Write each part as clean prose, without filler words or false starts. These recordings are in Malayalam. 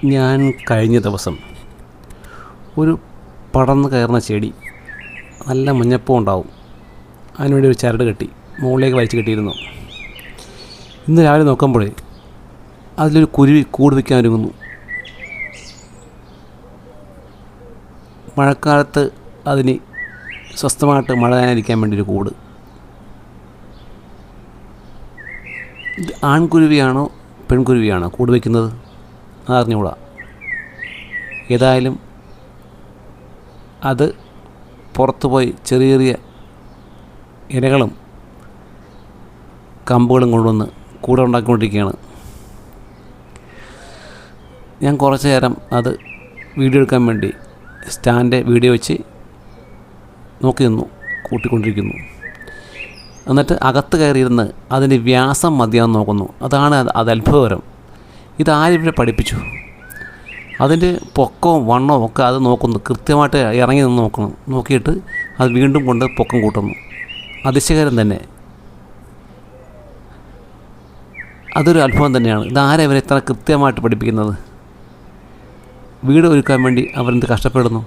ഞാൻ കഴിഞ്ഞ ദിവസം ഒരു പടർന്ന് കയറുന്ന ചെടി, നല്ല മഞ്ഞപ്പൂ ഉണ്ടാവും, അതിനുവേണ്ടി ഒരു ചരട് കെട്ടി മുകളിലേക്ക് വലിച്ചു കെട്ടിയിരുന്നു. ഇന്ന് രാവിലെ നോക്കുമ്പോഴേ അതിലൊരു കുരുവി കൂട് വയ്ക്കാൻ ഒരുങ്ങുന്നു. മഴക്കാലത്ത് അതിന് സ്വസ്ഥമായിട്ട് മഴ നനയാതിരിക്കാൻ വേണ്ടി ഒരു കൂട്. ഇത് ആൺകുരുവിയാണോ പെൺകുരുവിയാണോ കൂട് വയ്ക്കുന്നത് അതറിഞ്ഞുകൂടാ. ഏതായാലും അത് പുറത്തു പോയി ചെറിയ ചെറിയ ഇലകളും കമ്പുകളും കൊണ്ടുവന്ന് കൂടെ ഉണ്ടാക്കിക്കൊണ്ടിരിക്കുകയാണ്. ഞാൻ കുറച്ച് നേരം അത് വീഡിയോ എടുക്കാൻ വേണ്ടി സ്റ്റാൻഡ് വീഡിയോ വെച്ച് നോക്കി നിന്നു, കൂട്ടിക്കൊണ്ടിരിക്കുന്നു. എന്നിട്ട് അകത്ത് കയറിയിരുന്ന് അതിൻ്റെ വ്യാസം മതിയാന്ന് നോക്കുന്നു. അതാണ് അത് അത്ഭുതകരം. ഇതാരിവിടെ പഠിപ്പിച്ചു? അതിൻ്റെ പൊക്കവും വണ്ണവും ഒക്കെ അത് നോക്കുന്നു, കൃത്യമായിട്ട് ഇറങ്ങി നിന്ന് നോക്കണം. നോക്കിയിട്ട് അത് വീണ്ടും കൊണ്ട് പൊക്കം കൂട്ടുന്നു. അതിശയകരം തന്നെ, അതൊരു അത്ഭുതം തന്നെയാണ്. ഇതാരെ ഇവരെ ഇത്ര കൃത്യമായിട്ട് പഠിപ്പിക്കുന്നത്? വീട് ഒരുക്കാൻ വേണ്ടി അവരെന്ത് കഷ്ടപ്പെടുന്നു,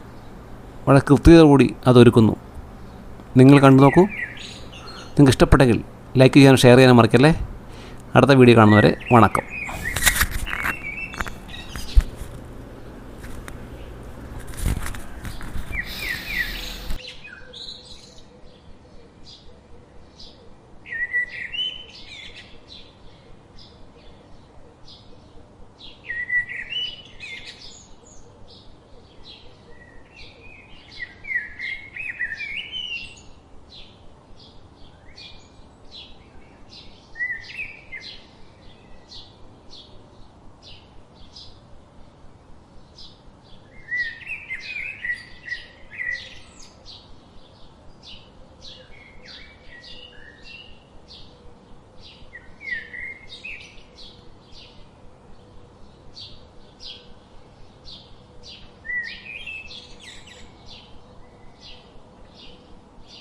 വളരെ കൃത്യതയോടുകൂടി അതൊരുക്കുന്നു. നിങ്ങൾ കണ്ടു നോക്കൂ. നിങ്ങൾക്ക് ഇഷ്ടപ്പെട്ടെങ്കിൽ ലൈക്ക് ചെയ്യാനും ഷെയർ ചെയ്യാനും മറക്കല്ലേ. അടുത്ത വീഡിയോ കാണുന്നവരെ വണക്കം.